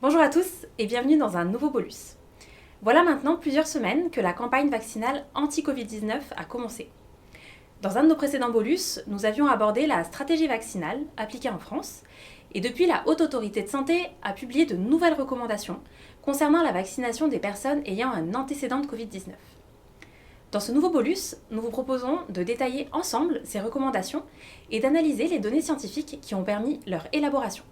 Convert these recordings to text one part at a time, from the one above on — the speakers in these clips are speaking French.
Bonjour à tous et bienvenue dans un nouveau bolus. Voilà maintenant plusieurs semaines que la campagne vaccinale anti-Covid-19 a commencé. Dans un de nos précédents bolus, nous avions abordé la stratégie vaccinale appliquée en France et depuis la Haute Autorité de Santé a publié de nouvelles recommandations concernant la vaccination des personnes ayant un antécédent de Covid-19. Dans ce nouveau bolus, nous vous proposons de détailler ensemble ces recommandations et d'analyser les données scientifiques qui ont permis leur élaboration.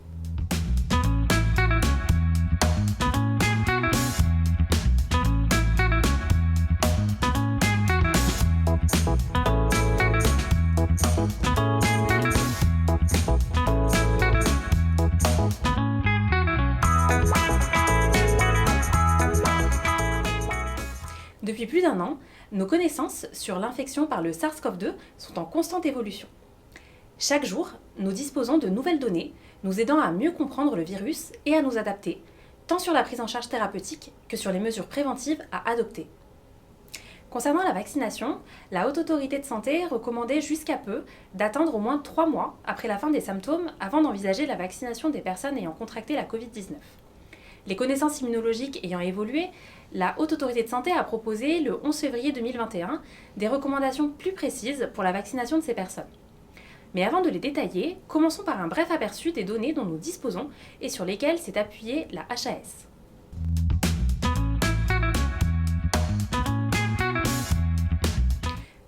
Depuis plus d'un an, nos connaissances sur l'infection par le SARS-CoV-2 sont en constante évolution. Chaque jour, nous disposons de nouvelles données nous aidant à mieux comprendre le virus et à nous adapter, tant sur la prise en charge thérapeutique que sur les mesures préventives à adopter. Concernant la vaccination, la Haute Autorité de Santé recommandait jusqu'à peu d'attendre au moins 3 mois après la fin des symptômes avant d'envisager la vaccination des personnes ayant contracté la Covid-19. Les connaissances immunologiques ayant évolué, la Haute Autorité de Santé a proposé le 11 février 2021 des recommandations plus précises pour la vaccination de ces personnes. Mais avant de les détailler, commençons par un bref aperçu des données dont nous disposons et sur lesquelles s'est appuyée la HAS.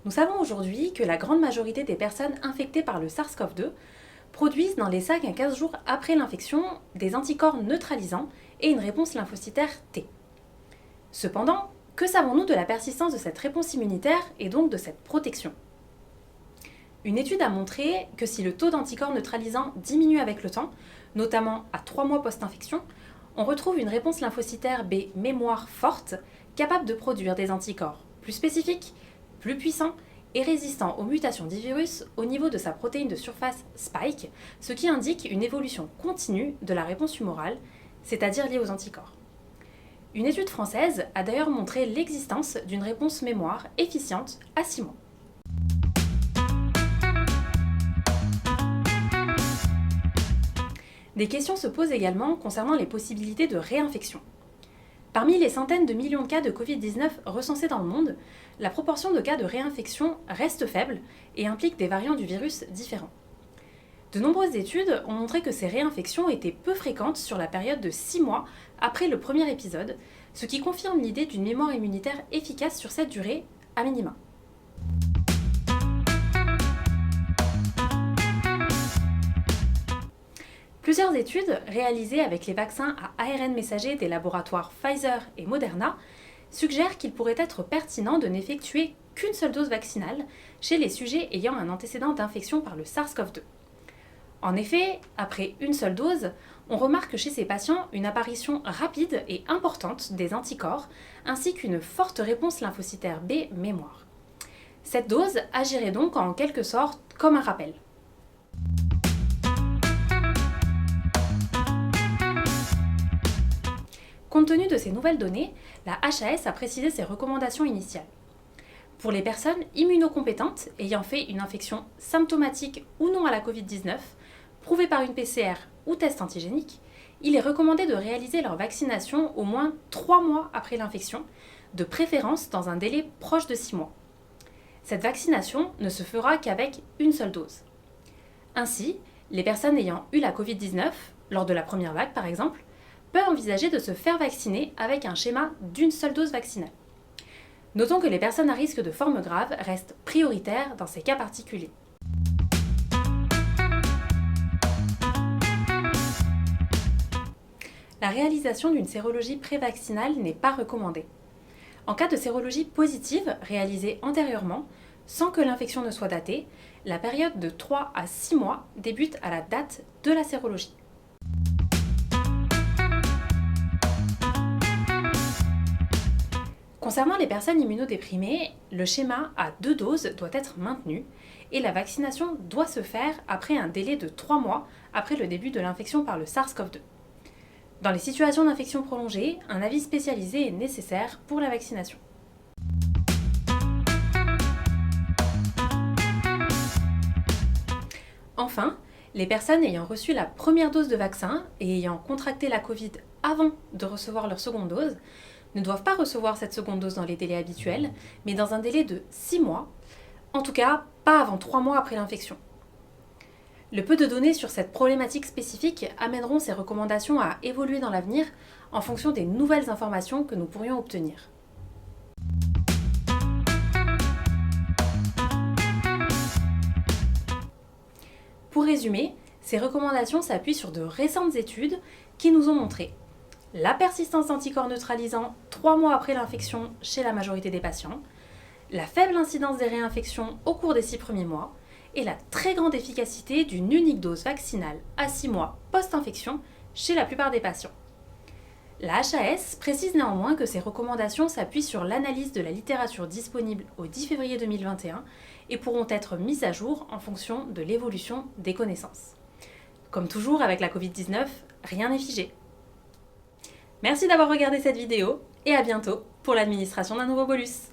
Nous savons aujourd'hui que la grande majorité des personnes infectées par le SARS-CoV-2 produisent dans les 5 à 15 jours après l'infection des anticorps neutralisants et une réponse lymphocytaire T. Cependant, que savons-nous de la persistance de cette réponse immunitaire et donc de cette protection ? Une étude a montré que si le taux d'anticorps neutralisants diminue avec le temps, notamment à 3 mois post-infection, on retrouve une réponse lymphocytaire B mémoire forte, capable de produire des anticorps plus spécifiques, plus puissants et résistants aux mutations du virus au niveau de sa protéine de surface Spike, ce qui indique une évolution continue de la réponse humorale, c'est-à-dire liée aux anticorps. Une étude française a d'ailleurs montré l'existence d'une réponse mémoire efficiente à 6 mois. Des questions se posent également concernant les possibilités de réinfection. Parmi les centaines de millions de cas de Covid-19 recensés dans le monde, la proportion de cas de réinfection reste faible et implique des variants du virus différents. De nombreuses études ont montré que ces réinfections étaient peu fréquentes sur la période de 6 mois après le premier épisode, ce qui confirme l'idée d'une mémoire immunitaire efficace sur cette durée, à minima. Plusieurs études réalisées avec les vaccins à ARN messager des laboratoires Pfizer et Moderna suggèrent qu'il pourrait être pertinent de n'effectuer qu'une seule dose vaccinale chez les sujets ayant un antécédent d'infection par le SARS-CoV-2. En effet, après une seule dose, on remarque chez ces patients une apparition rapide et importante des anticorps, ainsi qu'une forte réponse lymphocytaire B mémoire. Cette dose agirait donc en quelque sorte comme un rappel. Compte tenu de ces nouvelles données, la HAS a précisé ses recommandations initiales. Pour les personnes immunocompétentes ayant fait une infection symptomatique ou non à la Covid-19, prouvée par une PCR ou test antigénique, il est recommandé de réaliser leur vaccination au moins 3 mois après l'infection, de préférence dans un délai proche de 6 mois. Cette vaccination ne se fera qu'avec une seule dose. Ainsi, les personnes ayant eu la Covid-19, lors de la première vague par exemple, peuvent envisager de se faire vacciner avec un schéma d'une seule dose vaccinale. Notons que les personnes à risque de forme grave restent prioritaires dans ces cas particuliers. La réalisation d'une sérologie prévaccinale n'est pas recommandée. En cas de sérologie positive réalisée antérieurement, sans que l'infection ne soit datée, la période de 3 à 6 mois débute à la date de la sérologie. Concernant les personnes immunodéprimées, le schéma à 2 doses doit être maintenu et la vaccination doit se faire après un délai de 3 mois après le début de l'infection par le SARS-CoV-2. Dans les situations d'infection prolongée, un avis spécialisé est nécessaire pour la vaccination. Enfin, les personnes ayant reçu la première dose de vaccin et ayant contracté la Covid avant de recevoir leur seconde dose ne doivent pas recevoir cette seconde dose dans les délais habituels, mais dans un délai de 6 mois, en tout cas pas avant 3 mois après l'infection. Le peu de données sur cette problématique spécifique amèneront ces recommandations à évoluer dans l'avenir en fonction des nouvelles informations que nous pourrions obtenir. Pour résumer, ces recommandations s'appuient sur de récentes études qui nous ont montré la persistance d'anticorps neutralisants 3 mois après l'infection chez la majorité des patients, la faible incidence des réinfections au cours des 6 premiers mois et la très grande efficacité d'une unique dose vaccinale à 6 mois post-infection chez la plupart des patients. La HAS précise néanmoins que ces recommandations s'appuient sur l'analyse de la littérature disponible au 10 février 2021 et pourront être mises à jour en fonction de l'évolution des connaissances. Comme toujours avec la Covid-19, rien n'est figé. Merci d'avoir regardé cette vidéo et à bientôt pour l'administration d'un nouveau bolus.